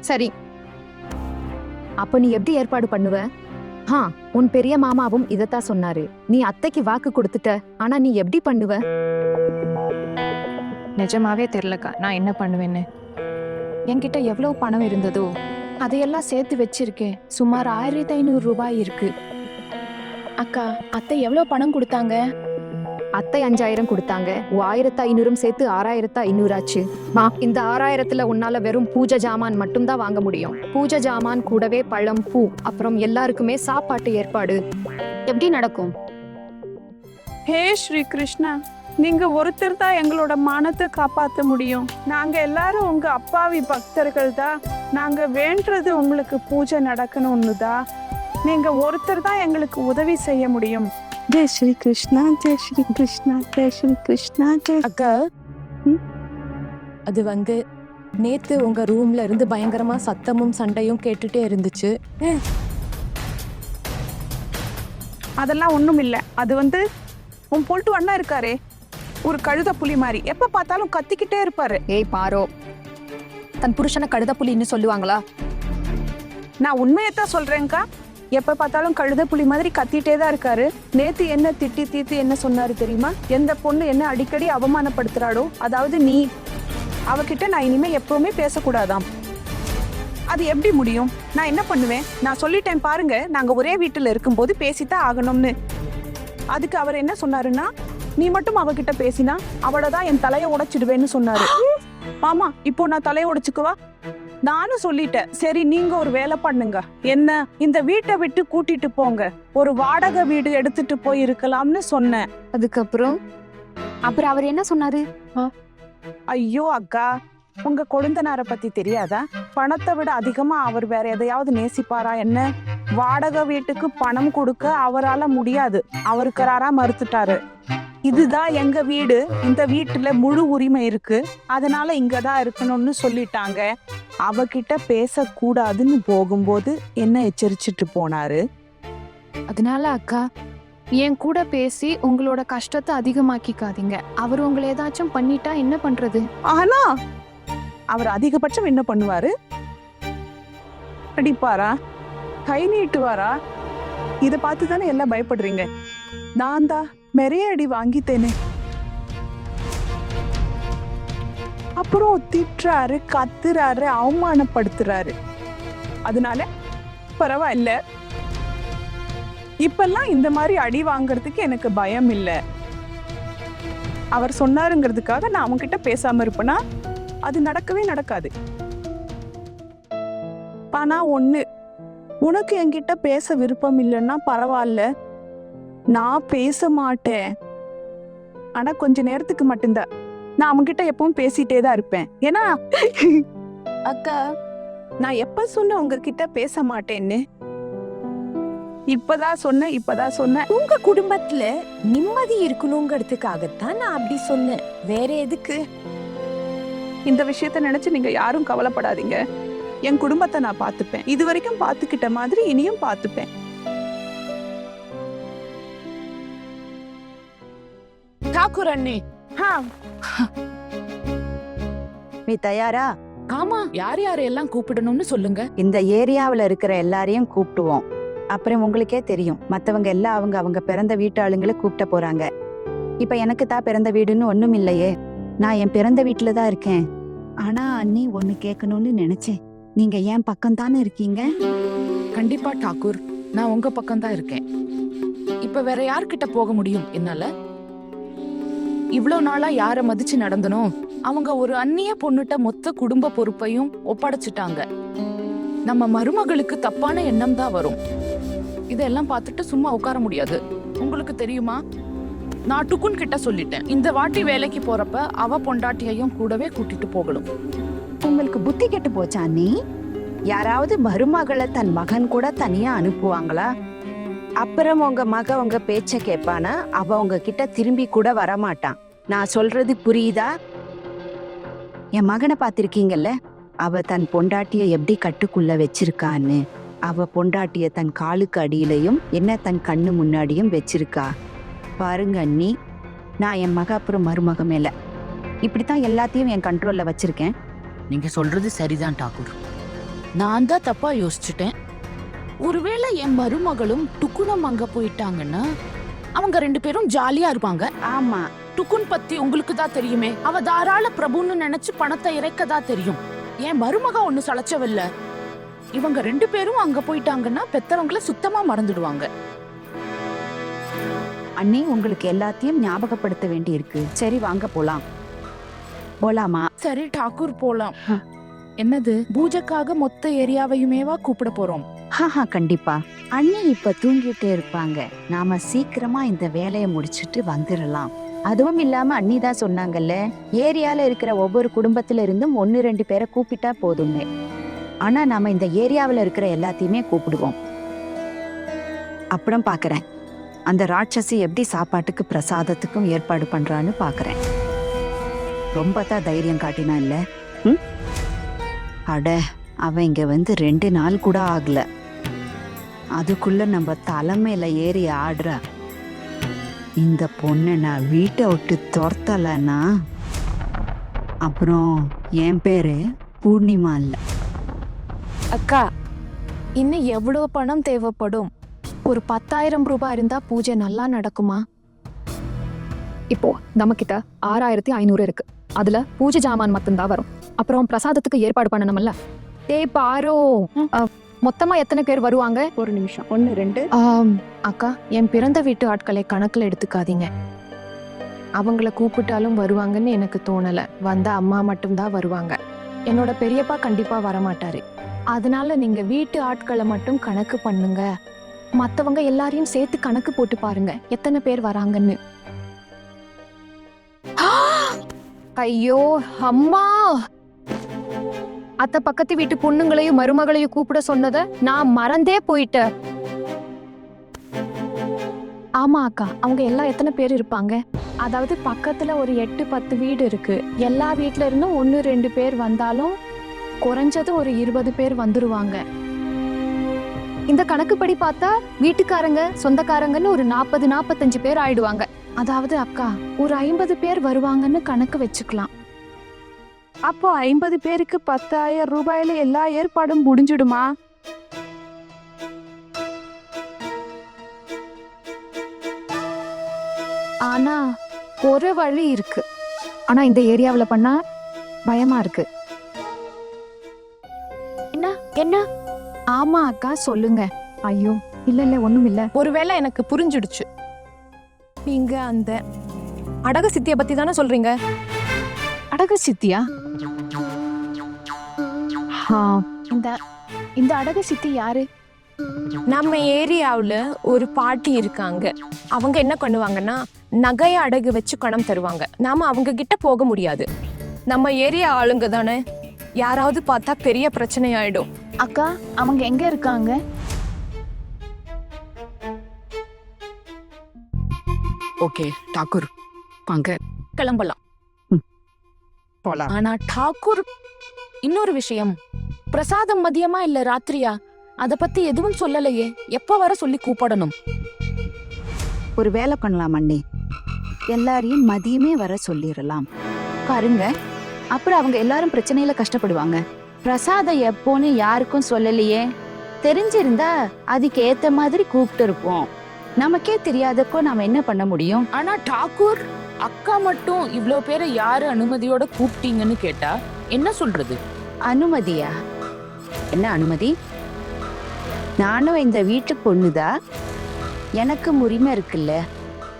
சரி, அப்ப நீ எப்படி ஏற்பாடு பண்ணுவ? உன் பெரிய மாமாவும் இதத்தான் சொன்னாரு. நீ அத்தைக்கு வாக்கு கொடுத்துட்ட, ஆனா நீ எப்படி பண்ணுவ? நிஜமாவே தெரியலக்கா நான் என்ன பண்ணுவேன்னு. என்கிட்ட எவ்வளவு பணம் இருந்ததோ அதையெல்லாம் சேர்த்து வச்சிருக்கேன். சுமார் 1500 ரூபாய் இருக்கு. அக்கா, அத்தை எவ்வளவு பணம் கொடுத்தாங்க? அத்தை 5000 கொடுத்தாங்க. 1500 சேர்த்து 6500 ஆச்சு. இந்த 6000த்துல உன்னால வெறும் பூஜை ஜாமான் மட்டும்தான் வாங்க முடியும். பூஜை ஜாமான் கூடவே பழம், பூ, அப்புறம் எல்லாருக்குமே சாப்பாட்டு ஏற்பாடு எப்படி நடக்கும்? ஹே ஸ்ரீ கிருஷ்ணா, நீங்க ஒருத்தர் தான் எங்களோட மானத்தை காப்பாற்ற முடியும். நாங்க எல்லாரும் உங்க அப்பாவி பக்தர்கள் தான். நாங்க வேண்டது உங்களுக்கு பூஜை நடக்கணும்னு தான். நீங்க ஒருத்தர் தான் எங்களுக்கு உதவி செய்ய முடியும். ஜெய் ஸ்ரீ கிருஷ்ணா, ஜெய் ஸ்ரீ கிருஷ்ணா, ஜெய் ஸ்ரீ கிருஷ்ணா, ஜெய். அக்கா, அது நேத்து உங்க ரூம்ல இருந்து பயங்கரமா சத்தமும் சண்டையும் கேட்டுட்டே இருந்துச்சு. அதெல்லாம் ஒண்ணும் இல்ல. அது உன் பொல்ட்டு அண்ணா இருக்காரே, ஒரு கழுத புலி மாதிரி எப்ப பார்த்தாலும் கத்திக்கிட்டே இருப்பாரு. ஏய் பாரோ, தன் புருஷனை கழுத புலின்னு சொல்லுவாங்களா? நான் உண்மையத்தான் சொல்றேன்க்கா. எப்ப பார்த்தாலும் கழுத புலி மாதிரி கத்திட்டே தான் இருக்காரு. நேத்து என்ன திட்டி தீத்து என்ன சொன்னாரு தெரியுமா? எந்த பொண்ணு என்ன அடிக்கடி அவமானப்படுத்துறாளோ, அதாவது நீ, அவகிட்ட நான் இனிமே எப்பவுமே பேசக்கூடாதாம். அது எப்படி முடியும்? நான் என்ன பண்ணுவேன்? நான் சொல்லிட்டேன் பாருங்க, நாங்க ஒரே வீட்டுல இருக்கும்போது பேசித்தான் ஆகணும்னு. அதுக்கு அவர் என்ன சொன்னாருன்னா, நீ மட்டும் அவகிட்ட பேசினா அவளதான் என் தலையை உடைச்சிடுவேன்னு சொன்னாரு. ஆமா, இப்போ நான் தலையை உடைச்சுக்குவா? நானும் சொல்லிட்டேன், சரி நீங்க ஒரு வேலை பண்ணுங்க, என்ன இந்த வீட்டை விட்டு கூட்டிட்டு போங்க, ஒரு வாடகை வீடு எடுத்துட்டு போய் இருக்கலாம்னு சொன்னேன். அப்புறம் அவர் என்ன சொன்னாரு? ஐயோ அக்கா, உங்க கொழுந்தனார பத்தி தெரியாதா? பணத்தை விட அதிகமா அவர் வேற எதையாவது நேசிப்பாரா என்ன? வாடகை வீட்டுக்கு பணம் கொடுக்க அவரால முடியாது, அவருக்காரா மறுத்துட்டாரு. இதுதான் எங்க வீடு, இந்த வீட்டுல முழு உரிமை இருக்கு, அதனால இங்கதான் இருக்கணும்னு சொல்லிட்டாங்க. அவகிட்ட பேசக்கூடாதுன்னு போகும்போது என்ன எச்சரிச்சுட்டு போனாரு. அதனால அக்கா, என் கூட பேசி உங்களோட கஷ்டத்தை அதிகமாக்கிக்காதீங்க. அவர் உங்களை ஏதாச்சும் பண்ணிட்டா என்ன பண்றது? ஆனா அவர் அதிகபட்சம் என்ன பண்ணுவாரு? அடிப்பாரா? கை நீட்டுவாரா? இத பார்த்துதானே எல்லாம் பயப்படுறீங்க. நான் தான் நிறைய அடி வாங்கிட்டேனே. அப்புறம் திட்டுறாரு, கத்துறாரு, அவமானப்படுத்துறாரு. அதனால பரவாயில்ல, இப்பெல்லாம் இந்த மாதிரி அடி வாங்குறதுக்கு எனக்கு பயம் இல்லை. அவர் சொன்னாருங்கிறதுக்காக நான் அவன்கிட்ட பேசாம இருப்பேனா? அது நடக்கவே நடக்காது. ஆனா ஒண்ணு, உனக்கு என்கிட்ட பேச விருப்பம் இல்லைன்னா பரவாயில்ல, நான் பேச மாட்டேன். ஆனா கொஞ்ச நேரத்துக்கு மட்டும்தான். நான் அவன்கிட்ட எப்பவும் பேசிட்டே தான் இருப்பேன். ஏன்னா அக்கா, நான் எப்ப சொன்ன உங்ககிட்ட பேச மாட்டேன்னு? இப்பதான் சொன்னேன். உங்க குடும்பத்துல நிம்மதி இருக்கணுங்கிறதுக்காகத்தான் நான் அப்படி சொன்னேன், வேற எதுக்கு? இந்த விஷயத்த நினைச்சு நீங்க யாரும் கவலைப்படாதீங்க. என் குடும்பத்தை நான் பார்த்துப்பேன். இது வரைக்கும் பார்த்துக்கிட்ட மாதிரி இனியும் பார்த்துப்பேன். தாக்கூர் அண்ணே, நீ தயாரா? ஆமா, யார் யாரையெல்லாம் கூப்பிடணும்னு சொல்லுங்க. இந்த ஏரியாவுல இருக்கிற எல்லாரையும் கூப்பிடுவோம். அப்புறம் உங்களுக்கே தெரியும், மத்தவங்க எல்லாம் அவங்க பிறந்த வீட்டாளுங்களை கூப்பிட்ட போறாங்க. இப்ப எனக்கு தான் பிறந்த வீடுன்னு ஒண்ணும் இல்லையே, நான் என் பிறந்த வீட்டுல தான் இருக்கேன். ஆனா அண்ணி ஒண்ணு கேட்கணும்னு நினைச்சேன். நீங்க என் பக்கம் தானே இருக்கீங்க? கண்டிப்பா டாக்கூர், நான் உங்க பக்கம் தான் இருக்கேன். இப்ப வேற யார்கிட்ட போக முடியும் என்னால? இவ்வளவு நாளா யார மதிச்சு நடந்தனோ அவங்க ஒரு அந்நிய பொண்ணுட்ட மொத்த குடும்ப பொறுப்பையும் ஒப்படைச்சிட்டாங்க. நம்ம மருமகளுக்கு தப்பான எண்ணம் தான் வரும். இதெல்லாம் பார்த்துட்டு சும்மா உட்கார முடியாது. உங்களுக்கு தெரியுமா, நான் டுக்குன் கிட்ட சொல்லிட்டேன், இந்த வாட்டி வேலைக்கு போறப்ப அவ பொண்டாட்டியையும் கூடவே கூட்டிட்டு போகணும். உங்களுக்கு புத்தி கெட்டு போச்சா அண்ணி? யாராவது மருமகளை தன் மகன் கூட தனியா அனுப்புவாங்களா? அப்புறம் உங்க மக உங்க பேச்ச கேட்பானா? அவ உங்ககிட்ட திரும்பி கூட வரமாட்டான். நான் சொல்றது புரியுதா? என் மகனை பார்த்திருக்கீங்கல்ல, அவ தன் பொண்டாட்டிய எப்படி கட்டுக்குள்ள வச்சிருக்கான்னு. அவ பொண்டாட்டிய தன் காலுக்கு அடியிலையும் என்ன தன் கண்ணு முன்னாடியும் வச்சிருக்கா பாருங்க அண்ணி. நான் என் மக அப்புறம் மருமக மேல இப்படித்தான் எல்லாத்தையும் என் கண்ட்ரோல்ல வச்சிருக்கேன். நீங்க சொல்றது சரிதான் டாக்கூர். நான் தான் தப்பா யோசிச்சுட்டேன். ஒருவேளை என் மருமகளும் டுக்குனும் அங்க போயிட்டாங்கன்னா அவங்க 2 பேரும் ஜாலியா இருப்பாங்க. ஆமா, டுக்குன் பத்தி உங்களுக்கு தான் தெரியுமே, அவ தாராள பிரபுன்னு நினைச்சு பணத்தை இறைக்கதா தெரியும். என் மருமக ஒண்ணு சளைச்சவில்ல. இவங்க 2 பேரும் அங்க போயிட்டாங்கன்னா பெத்தவங்கள சுத்தமா மறந்துடுவாங்க. அண்ணி உங்களுக்கு எல்லாத்தையும் ஞாபகப்படுத்த வேண்டி இருக்கு. சரி வாங்க போலாம். போலாமா? சரி டாக்கூர் போலாம். என்னது, பூஜைக்காக மொத்த ஏரியாவையுமேவா கூப்பிட போறோம்? ஹாஹா, கண்டிப்பா. அண்ணி இப்ப தூங்கிட்டே இருப்பாங்க. நாம சீக்கிரமா இந்த வேலையை முடிச்சிட்டு வந்துடலாம். அதுவும் இல்லாம அண்ணி தான் சொன்னாங்கல்ல, ஏரியால இருக்கிற ஒவ்வொரு குடும்பத்துல இருந்தும் 1-2 பேரை கூப்பிட்டா போதும்னு. ஆனா நாம இந்த ஏரியாவில் இருக்கிற எல்லாத்தையுமே கூப்பிடுவோம். அப்புறம் பாக்குறேன் அந்த ராட்சசி எப்படி சாப்பாட்டுக்கு பிரசாதத்துக்கும் ஏற்பாடு பண்றான்னு பாக்குறேன். ரொம்ப தான் தைரியம் காட்டினா இல்ல. அட, அவன் இங்க வந்து 2 நாள் கூட ஆகல, அதுக்குள்ள நம்ம தலைமையில ஏறி ஆடுறா. இந்த பொண்ணை நான் வீட்டை விட்டு துரத்தலன்னா அப்புறம் என் பேரு பூர்ணிமா இல்ல. அக்கா, இன்னும் எவ்வளவு பணம் தேவைப்படும்? ஒரு 10,000 ரூபாய் இருந்தா பூஜை நல்லா நடக்குமா? இப்போ நம்ம கிட்ட 6,500 இருக்கு. அதுல பூஜை ஜாமான் மட்டும்தான் வரும். அப்புறம் பிரசாதத்துக்கு ஏற்பாடு பண்ணணும்ல. பாரோ, மொத்தமா எத்தனை பேர் வருவாங்க? ஒரு நிமிஷம், 1 2 அக்கா, என் பிறந்த வீட்டு ஆட்களை கணக்குல எடுத்துக்காதீங்க. அவங்கள கூப்பிட்டாலும் வருவாங்கன்னு எனக்கு தோணல. வந்தா அம்மா மட்டும்தான் வருவாங்க. என்னோட பெரியப்பா கண்டிப்பா வரமாட்டாரு. அதனால நீங்க வீட்டு ஆட்களை மட்டும் கணக்கு பண்ணுங்க. மத்தவங்க எல்லாரையும் சேர்த்து கணக்கு போட்டு பாருங்க எத்தனை பேர் வராங்கன்னு. ஐயோ அம்மா, அத்த பக்கத்து வீட்டு பொண்ணுங்களையும் மருமகளையும் கூப்பிட சொன்னத நான் மறந்தே போயிட்டேன். ஆமா அக்கா, அவங்க எல்லாம் எத்தனை பேர் இருப்பாங்க? அதாவது பக்கத்துல ஒரு 8-10 வீடு இருக்கு. எல்லா வீட்ல இருந்தும் 1-2 பேர் வந்தாலும் குறைஞ்சது ஒரு 20 பேர் வந்துருவாங்க. இந்த கணக்குப்படி பார்த்தா வீட்டுக்காரங்க சொந்தக்காரங்கன்னு ஒரு 40-45 பேர் ஆயிடுவாங்க. அதாவது அக்கா, ஒரு 50 பேர் வருவாங்கன்னு கணக்கு வச்சுக்கலாம். அப்போ 50 பேருக்கு 10,000 ரூபாயில எல்லா ஏற்பாடும் முடிஞ்சிடுமா? ஆனா ஒரு வழி இருக்கு. ஆனா இந்த ஏரியாவுல பண்ணா பயமா இருக்கு. என்ன? ஆமா அக்கா, சொல்லுங்க. ஐயோ இல்ல ஒண்ணும் இல்ல. ஒருவேளை எனக்கு புரிஞ்சிடுச்சு. நீங்க அந்த அடக சித்திய பத்தி தானே சொல்றீங்க? அடகு சித்தியா? இந்த அடகு சித்தி யாரு? நம்ம ஏரியாவுல ஒரு பாட்டி இருக்காங்க. அவங்க என்ன பண்ணுவாங்கன்னா, நகைய அடகு வச்சு பணம் தருவாங்க. நாம அவங்க கிட்ட போக முடியாது. நம்ம ஏரியா ஆளுங்க தானே, யாராவது பார்த்தா பெரிய பிரச்சனை ஆயிடும். அக்கா, அவங்க எங்க இருக்காங்க? ஓகே டாக்கூர், வாங்க கிளம்பலாம். போலாம். ஆனா டாக்கூர், இன்னொரு விஷயம், பிரசாதம் மதியமா இல்ல ராத்திரியா? அத பத்தி எதுவும் சொல்லலையே. எப்ப வர சொல்லி கூப்பிடணும்? ஒரு வேலை பண்ணலாம் அண்ணி, எல்லாரையும் மதியமே வர சொல்லிடலாம். பாருங்க, அப்புறம் அவங்க எல்லாரும் பிரச்சனையில கஷ்டப்படுவாங்க. பிரசாதம் எப்போன்னு யாருக்கும் சொல்லலையே. தெரிஞ்சிருந்தா அதுக்கு ஏத்த மாதிரி கூப்பிட்டு இருப்போம். நமக்கே தெரியாதப்போ நாம என்ன பண்ண முடியும்? ஆனா டாக்கூர், அக்கா மட்டும் இவ்ளோ பேரை யாரு அனுமதியோட கூப்பிட்டீங்கன்னு கேட்டா என்ன சொல்றது? அனுமதியா? என்ன அனுமதி? நானும் இந்த வீட்டு பொண்ணுதா, எனக்கு உரிமை இருக்குல்ல.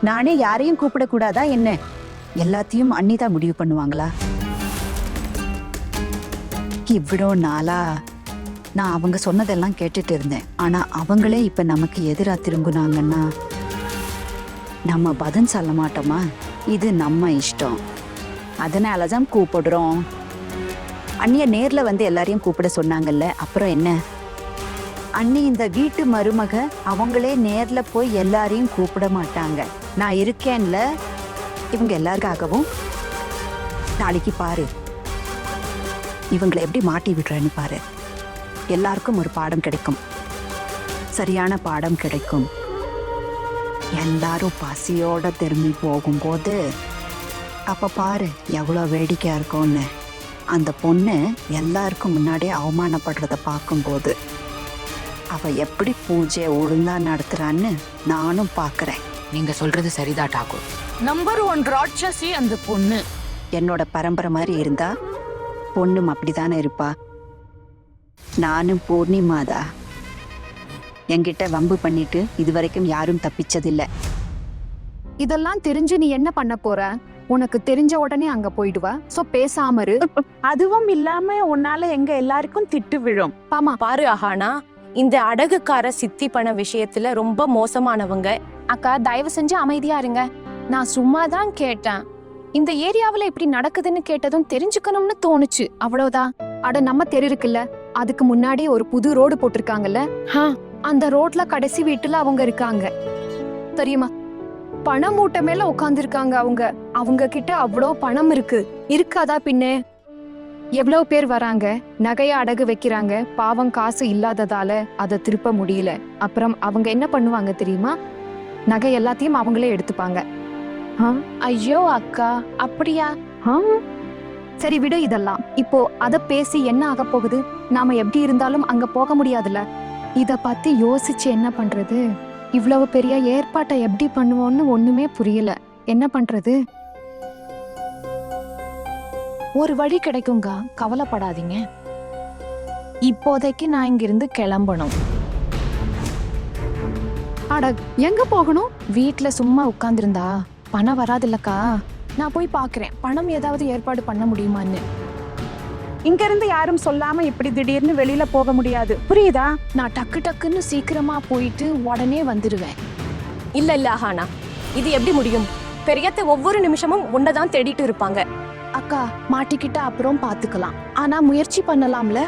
நானே யாரையும் கூப்பிடக்கூடாதா என்ன? எல்லாத்தையும் அண்ணிதான் முடிவு பண்ணுவாங்களா? இவ்வளோ நாளா நான் அவங்க சொன்னதெல்லாம் கேட்டுட்டு இருந்தேன். ஆனா அவங்களே இப்ப நமக்கு எதிரா திரும்புனாங்கன்னா நம்ம பதில் சொல்ல மாட்டோமா? இது நம்ம இஷ்டம். அதனாலதான் கூப்பிடுறோம். அண்ணிய நேர்ல வந்து எல்லாரையும் கூப்பிட சொன்னாங்கல்ல, அப்புறம் என்ன? அண்ணி இந்த வீட்டு மருமக, அவங்களே நேர்ல போய் எல்லாரையும் கூப்பிட மாட்டாங்க. நான் இருக்கேன்ல இவங்க எல்லாருக்காகவும். நாளைக்கு பாரு இவங்களை எப்படி மாட்டி விடுறேன்னு பாரு. எல்லாருக்கும் ஒரு பாடம் கிடைக்கும், சரியான பாடம் கிடைக்கும். எல்லாரும் பசியோட திரும்பி போகும்போது அப்ப பாரு எவ்வளோ வேடிக்கையா இருக்கும்னு. அந்த பொண்ணு எல்லாருக்கும் முன்னாடி அவமானப்படுறத பார்க்கும்போது அவ எப்படி பூஜையை ஒழுங்கா நடத்துறான்னு நானும் பார்க்கறேன். நீங்க சொல்றது சரிதா டாக்கூர். நம்பர் 1 ராட்சசி அந்த பொண்ணு. என்னோட பரம்பரை மாதிரி இருந்தா பொண்ணும் அப்படித்தானே இருப்பா. நானும் பூர்ணிமாதா. என்கிட்ட வம்பு பண்ணிட்டு இதுவரைக்கும் யாரும் தப்பிச்சதில்லை. இதெல்லாம் தெரிஞ்சு நீ என்ன பண்ண போற? உனக்கு தெரிஞ்ச உடனே அங்க போயிடுவ. சோ பேசாம இரு. அதுவும் இல்லாம உன்னால எங்க எல்லாருக்கும் திட்டு விழும். பாமா பாரு அஹானா, இந்த அடகுக்கார சித்தி பண விஷயத்துல ரொம்ப மோசமானவங்க. அக்கா தயவு செஞ்சு அமைதியா இருங்க. நான் சும்மா தான் கேட்டேன். இந்த ஏரியாவுல இப்படி நடக்குதுன்னு கேட்டதும் தெரிஞ்சுக்கணும்னு தோணுச்சு, அவ்வளவுதான். அட நம்ம தெரு இருக்குல்ல, அதுக்கு முன்னாடி ஒரு புது ரோடு போட்டிருக்காங்கல்ல, அந்த ரோட்ல கடைசி வீட்டுல அவங்க இருக்காங்க தெரியுமா? பண மூட்டை மேல உட்கார்ந்துருக்காங்க அவங்க. அவங்க கிட்ட அவ்வளோ பணம் இருக்காதா பின்னே? எவ்வளவு பேர் வராங்க, நகைய அடகு வைக்கிறாங்க. பாவம் காசு இல்லாததால அதை திருப்ப முடியல. அப்புறம் அவங்க என்ன பண்ணுவாங்க தெரியுமா? நகை எல்லாத்தையும் அவங்களே எடுத்துப்பாங்க. ஐயோ அக்கா, அப்படியா? சரி விடு இதெல்லாம். இப்போ அத பேசி என்ன ஆக போகுது? நாம எப்படி இருந்தாலும் அங்க போக முடியாதுல்ல. இத பத்தி யோசிச்சு என்ன பண்றது? இவ்வளவு பெரிய ஏற்பாட்டை எப்படி பண்ணுவோம்னு ஒண்ணுமே புரியல. என்ன பண்றது? ஒரு வழி கிடைக்குங்க, கவலைப்படாதீங்க. இப்போதைக்கு நான் இங்கிருந்து கிளம்பணும். அட எங்க போகணும்? வீட்ல சும்மா உட்கார்ந்திருந்தா பணம் வராதுல்லக்கா. நான் போய் பாக்குறேன், பணம் ஏதாவது ஏற்பாடு பண்ண முடியுமான்னு. இங்க இருந்து யாரும் சொல்லாம இப்படி திடீர்னு வெளியில போக முடியாது, புரியுதா? நான் டக்கு டக்குன்னு சீக்கிரமா போயிட்டு உடனே வந்துடுவேன். இல்ல இல்ல அஹானா, இது எப்படி முடியும்? பெரியத்தை ஒவ்வொரு நிமிஷமும் உன்னதான் தேடிட்டு இருப்பாங்க. அக்கா மாட்டிக்கிட்ட அப்புறம் பாத்துக்கலாம். ஆனா முயற்சி பண்ணலாம்ல.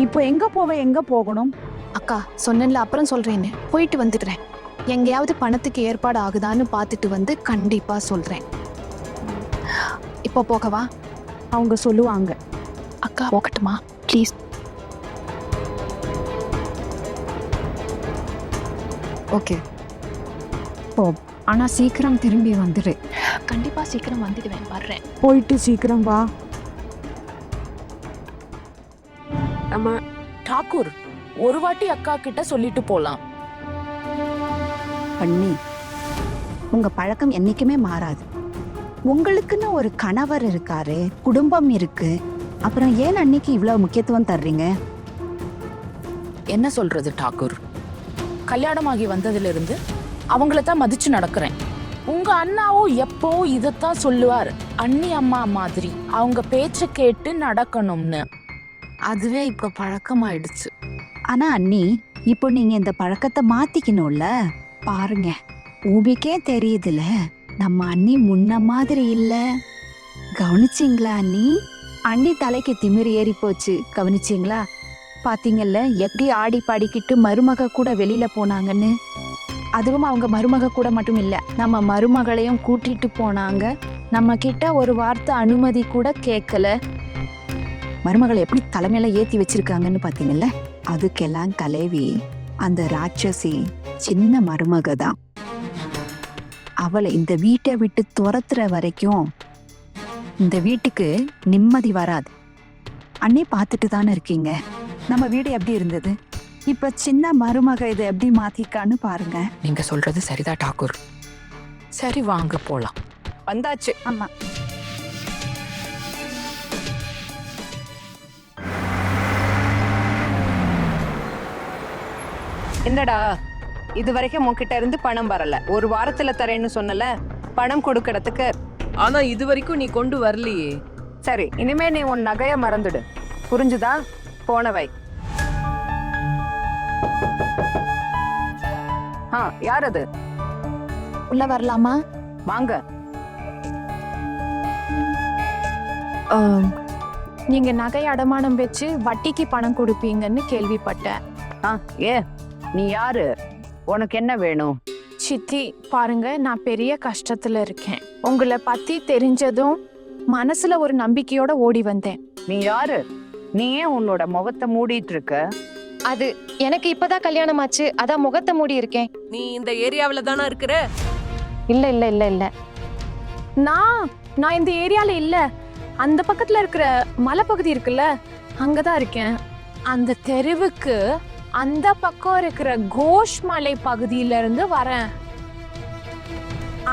இப்போ எங்க போகணும்? அக்கா சொன்னேன்ல, அப்புறம் சொல்றேன்னு. போயிட்டு வந்துடுறேன். எங்கேயாவது பணத்துக்கு ஏற்பாடு ஆகுதான்னு பார்த்துட்டு வந்து கண்டிப்பா சொல்றேன். இப்போ போகவா? அவங்க சொல்லுவாங்க. அக்கா போகட்டுமா ப்ளீஸ்? ஓகே போ, ஆனா சீக்கிரம் திரும்பி வந்துடு. கண்டிப்பா சீக்கிரம் வந்துடுவேன், வர்றேன். போயிட்டு சீக்கிரம் வா. டாக்கூர், ஒரு வாட்டி அக்கா கிட்ட சொல்லிட்டு போலாம். பண்ணி உங்க பழக்கம் என்னைக்குமே மாறாது. உங்களுக்குன்னு ஒரு கணவர் இருக்காரு, குடும்பம் இருக்கு. அப்புறம் ஏன் அன்னைக்கு இவ்வளவு முக்கியத்துவம் தர்றீங்க? என்ன சொல்றது டாக்கூர்? கல்யாணமாகி வந்ததுல இருந்து அவங்கள தான் மதிச்சு நடக்கிறேன். உங்க அண்ணாவும் எப்போ இதத்தான் சொல்லுவார், அண்ணி அம்மா மாதிரி அவங்க பேச்ச கேட்டு நடக்கணும்னு. அதுவே இப்ப பழக்கமாயிடுச்சு. ஆனா அண்ணி, இப்போ நீங்க இந்த பழக்கத்தை மாத்திக்கணும்ல. பாருங்க, உங்களுக்கே தெரியுதுல, நம்ம அண்ணி முன்ன மாதிரி இல்ல. கவனிச்சிங்களா அண்ணி? அண்ணி தலைக்கு திமிரு ஏறி போச்சு, கவனிச்சிங்களா? பாத்தீங்கல்ல எப்படி ஆடி பாடிக்கிட்டு மருமக கூட வெளியில போனாங்கன்னு. அதுவும் அவங்க மருமக கூட மட்டும் இல்ல, நம்ம மருமகளையும் கூட்டிட்டு போனாங்க. நம்ம கிட்ட ஒரு வார்த்தை அனுமதி கூட கேட்கல. மருமகளை எப்படி தலைமையில ஏத்தி வச்சிருக்காங்கன்னு பாத்தீங்கல்ல. அதுக்கெல்லாம் தலைவி அந்த ராட்சசி சின்ன மருமக தான். அவளை இந்த வீட்டை விட்டு துரத்துற வரைக்கும் இந்த வீட்டுக்கு நிம்மதி வராது. அண்ணே பார்த்துட்டு தானே இருக்கீங்க நம்ம வீடு எப்படி இருந்தது. இப்ப சின்ன மருமக இதை எப்படி மாத்திக்கான்னு பாருங்க. நீங்க சொல்றது சரிதா டாக்கூர். சரி வாங்க போலாம். வந்தாச்சு. ஆமா, என்னடா இது வரைக்கும் உன்கிட்ட இருந்து பணம் வரல, ஒரு வாரத்துல தரேன்னு சொன்னல, பணம் கொடுக்கறதுக்கு. ஆனா இது வரைக்கும் நீ கொண்டு வரலையே. சரி, இனிமே நீ உன் நகைய மறந்துடு, புரிஞ்சுதா? போனவை. யார் அது? உள்ள வரலாமா? வாங்க. நீங்க நகை அடமானம் வச்சு வட்டிக்கு பணம் கொடுப்பீங்கன்னு கேள்விப்பட்டேன். ஏ நீ யாரு? உனக்கு என்ன வேணும்? சித்தி பாருங்க, நான் பெரிய கஷ்டத்துல இருக்கேன். உங்களை பத்தி தெரிஞ்சதும் மனசுல ஒரு நம்பிக்கையோட ஓடி வந்தேன். நீ யாரு? நீ ஏன் உன்னோட முகத்தை மூடிட்டு இருக்க? அது எனக்கு இப்பதான் கல்யாணம் ஆச்சு, அதான் முகத்தை மூடி இருக்கேன். நீ இந்த ஏரியாவில தானே இருக்கிற? இல்ல இல்ல இல்ல இல்ல, நான் இந்த ஏரியால இல்ல. அந்த பக்கத்துல இருக்கிற மலைப்பகுதி இருக்குல்ல, அங்கதான் இருக்கேன். அந்த தெருவுக்கு அந்த பக்கம் இருக்கிற கோஷ் மலை பகுதியில இருந்து வரேன்.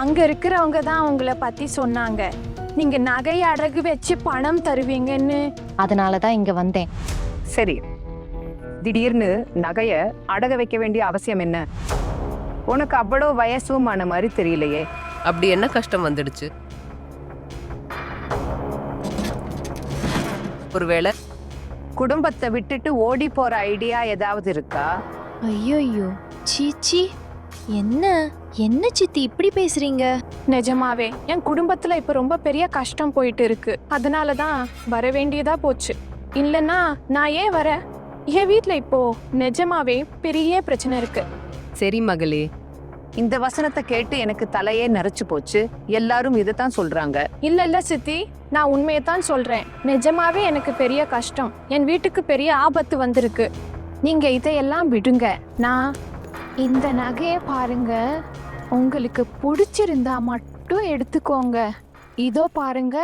அங்க இருக்கிறவங்க தான் உங்களை பத்தி சொன்னாங்க, நீங்க நகை அடகு வச்சு பணம் தருவீங்கன்னு. அதனாலதான் இங்க வந்தேன். சரி, திடீர்னு நகைய அடக வைக்க வேண்டிய அவசியம் என்ன? உனக்கு அவ்வளோ வயசும் ஆன மாதிரி தெரியலையே. அப்படி என்ன கஷ்டம் வந்துடுச்சு? ஒருவேளை குடும்பத்தை விட்டுட்டு ஓடி போற ஐடியா ஏதாவது இருக்கா? ஐயோ சீச்சி, என்ன என்ன சித்தி இப்படி பேசுறீங்க? நிஜமாவே என் குடும்பத்துல இப்ப ரொம்ப பெரிய கஷ்டம் போயிட்டு இருக்கு. அதனாலதான் வர வேண்டியதா போச்சு. இல்லைன்னா நான் ஏன் வர? என் வீட்ல இப்போ நிஜமாவே பெரிய பிரச்சனை இருக்கு. சரி மகளே, இந்த வசனத்தை கேட்டு எனக்கு தலையே நரைச்சு போச்சு. எல்லாரும் இதைத்தான் சொல்றாங்க. இல்ல சித்தி, நான் உண்மையைத்தான் சொல்றேன். நிஜமாவே எனக்கு பெரிய கஷ்டம், என் வீட்டுக்கு பெரிய ஆபத்து வந்திருக்கு. நீங்க இதையெல்லாம் விடுங்க. நான் இந்த நகையை பாருங்க, உங்களுக்கு பிடிச்சிருந்தா மட்டும் எடுத்துக்கோங்க. இதோ பாருங்க.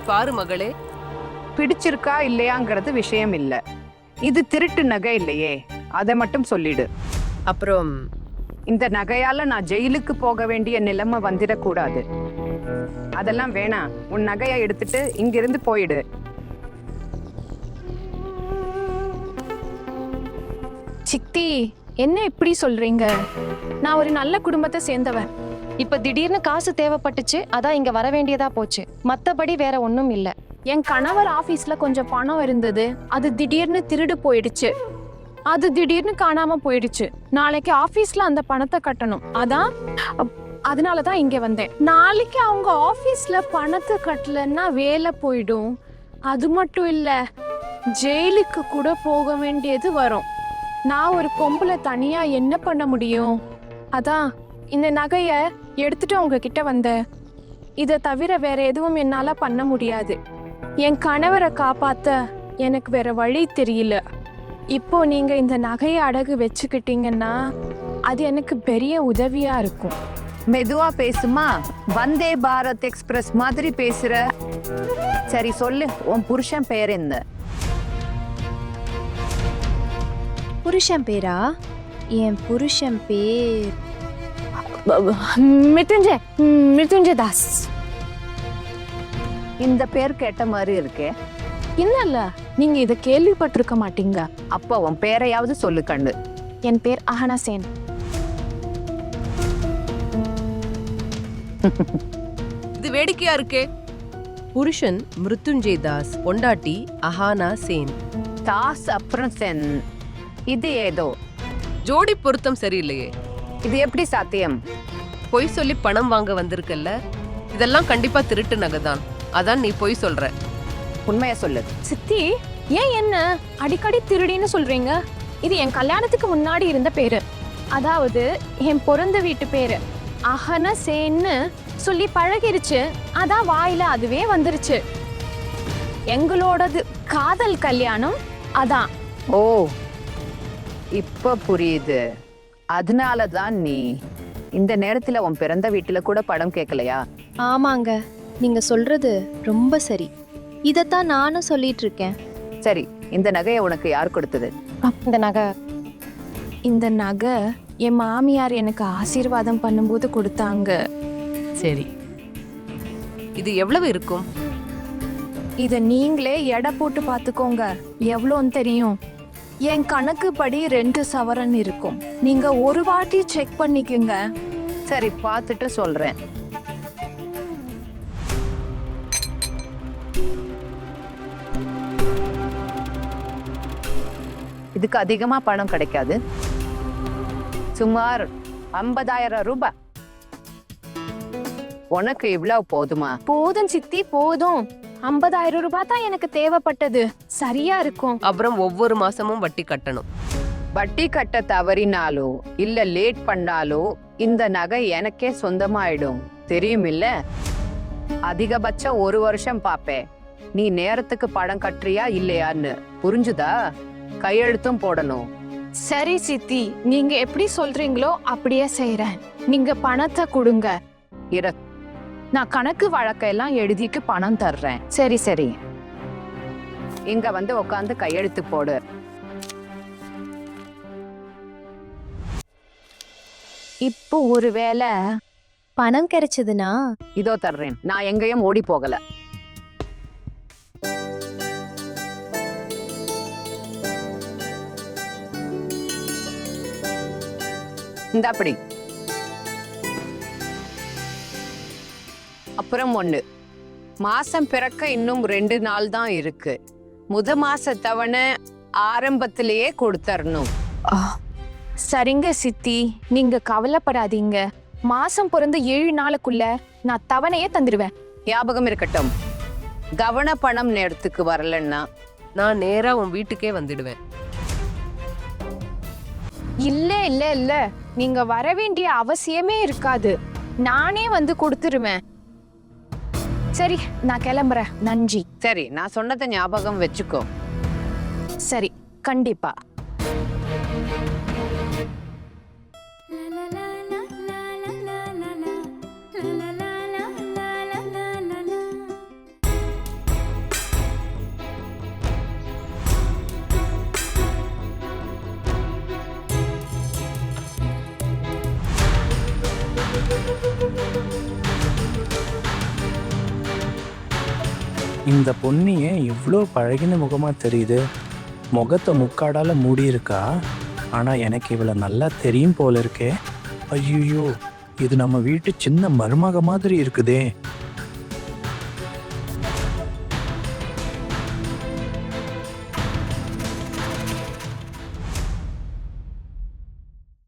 பாரு மகளே, பிடிச்சிருக்கா இல்லையாங்கிறது விஷயம் இல்ல. இது திருட்டு நகை இல்லையே, அதை மட்டும் சொல்லிடு. அப்புறம் இந்த நகையால நான் ஜெயிலுக்கு போக வேண்டிய நிலைமை வந்துடக்கூடாது. அதெல்லாம் வேணாம். உன் நகையை எடுத்துட்டு இங்கிருந்து போயிடு. சித்தி, என்ன இப்படி சொல்றீங்க? நான் ஒரு நல்ல குடும்பத்தை சேர்ந்தவன். இப்ப திடீர்னு காசு தேவைப்பட்டுச்சு, அதான் இங்க வர வேண்டியதா போச்சு. மத்தபடி வேற ஒண்ணும் இல்ல. என் கணவர் ஆபீஸ்ல கொஞ்சம் பணம் இருந்தது, அது திடீர்னு திருடு போயிடுச்சு. அது திடீர்னு காணாம போயிடுச்சு. நாளைக்கு ஆபீஸ்ல அந்த பணத்தை கட்டணும். அதனாலதான் இங்க வந்தேன். நாளைக்கு அவங்க ஆபீஸ்ல பணத்தை கட்டலன்னா வேலை போயிடும். அது மட்டும் இல்ல, ஜெயிலுக்கு கூட போக வேண்டியது வரும். நான் ஒரு பொம்பளை தனியா என்ன பண்ண முடியும்? அதான் இந்த நகைய எடுத்துட்டு உங்ககிட்ட வந்தேன். இதை தவிர வேற எதுவும் என்னால பண்ண முடியாது. என் கணவரை காப்பாத்த எனக்கு வேற வழி தெரியல. இப்போ நீங்க இந்த நகையை அடகு வச்சுக்கிட்டீங்கன்னா அது எனக்கு பெரிய உதவியா இருக்கும். மெதுவா பேசுமா, வந்தே பாரத் எக்ஸ்பிரஸ் மாதிரி பேசுற. சரி சொல்லு, உன் புருஷன் பேர் என்ன? புருஷன் பேரா? என் புருஷன் பேர் மிருத்யுஞ்சய் தாஸ். இந்த பேர் கேட்ட மாதிரி இருக்கே. இல்ல, நீங்க இதை கேள்விப்பட்டிருக்க மாட்டீங்க. அப்போ உன் பேரையாவது சொல்லு கண்ணு. என் பேர் அஹனா சேன். இது வேடிக்கையா இருக்கே. புருஷன் மிருத்யுஞ்சய் தாஸ், பொண்டாட்டி அஹானா சேன். தாஸ் அப்புறம் சென். இது ஏதோ ஜோடி பொருத்தம் சரியில்லையே. இது எப்படி சாத்தியம்? பொய் சொல்லி பணம் வாங்க வந்திருக்கல்ல, இதெல்லாம் கண்டிப்பா திருட்டு நகைதான். அதான் நீ பொய் சொல்ற. உண்மையா சொல்லு. சித்தி, ஏன் என்ன அடிக்கடி திருடின்னு சொல்றீங்க? இது என் கல்யாணத்துக்கு முன்னாடி இருந்த பேரு. அதாவது என் பிறந்த வீட்டு பேரு. அஹனா சேன்னு சொல்லி பழகிருச்சு. அதான் வாயில அதுவே வந்துருச்சு. எங்களோடது காதல் கல்யாணம். அதான். ஓ, இப்ப புரியுது. அதனாலதான் நீ இந்த நேரத்துல உன் பிறந்த வீட்டுல கூட படம் கேட்கலையா? ஆமாங்க, நீங்க சொல்றது ரொம்ப சரி. இதத்தான் நானும் சொல்லிட்டு இருக்கேன். சரி, இந்த நகையை உனக்கு யார் கொடுத்தது? இந்த நகை என் மாமியார் எனக்கு ஆசீர்வாதம் பண்ணும்போது கொடுத்தாங்க. சரி, இது எவ்வளவு இருக்கும்? இத நீங்களே எடை போட்டு பார்த்துக்கோங்க, எவ்வளோன்னு தெரியும். என் கணக்கு படி 2 சவரன் இருக்கும். நீங்க ஒரு வாட்டி செக் பண்ணிக்கோங்க. சரி, பார்த்துட்டு சொல்றேன். இதுக்கு அதிகமா பணம் கிடைக்காது. சுமார் 50,000 ரூபாய். உனக்கு இவ்வளவு போதுமா? போதும் சித்தி, போதும். 50,000 ரூபாய் தான் எனக்கு தேவைப்பட்டது. சரியா இருக்கும். அப்புறம் ஒவ்வொரு மாசமும் வட்டி கட்டணும். வட்டி கட்ட தவறினாலோ இல்ல லேட் பண்ணாலோ இந்த நகை எனக்கே சொந்தமாயிடும், தெரியும் இல்ல? அதிகபட்சம் 1 வருஷம் பாப்பேன் நீ நேரத்துக்கு பணம் கட்டுறியா இல்லையான்னு. புரிஞ்சுதா? கையெழுத்தும் போடணும். சரி சித்தி, நீங்க எப்படி சொல்றீங்களோ அப்படியே செய்றேன். நீங்க பணத்தை கொடுங்க. இரு. நான் கணக்கு வழக்கெல்லாம் எழுதிக்கு பணம் தர்றேன். சரி சரி. இங்க வந்து உட்காந்து கையெழுத்து போடு. இப்போ ஒருவேளை பணம் கிடைச்சதுன்னா இதோ தர்றேன். நான் எங்கேயும் ஓடி போகல. இந்த அப்படி. அப்புறம் ஒண்ணு, மாசம் பிறக்க இன்னும் 2 நாள் தான் இருக்கு. மாச தவணை ஆரம்பத்திலேயே கொடுத்தரணும். சரிங்க சித்தி, நீங்க கவலைப்படாதீங்க. மாசம் பிறந்த 7 நாளுக்குள்ள நான் தவணையே தந்துடுவேன். ஞாபகம் இருக்கட்டும், தவணை பணம் நேரத்துக்கு வரலன்னா நான் நேரா உன் வீட்டுக்கே வந்துடுவேன். இல்ல இல்ல இல்ல, நீங்க வர வேண்டிய அவசியமே இருக்காது. நானே வந்து கொடுத்துருவேன். சரி, நான் கிளம்புறேன். நன்றி. சரி, நான் சொன்னதை ஞாபகம் வச்சுக்கோ. சரி, கண்டிப்பா. இந்த பொண்ணு ஏன் இவ்வளோ பழகின முகமா தெரியுது? முகத்தை முக்காடால மூடி இருக்கா. ஆனா எனக்கு இவளை நல்லா தெரியும் போல இருக்கே. ஐயோ, இது நம்ம வீட்டு சின்ன மருமக மாதிரி இருக்குதே.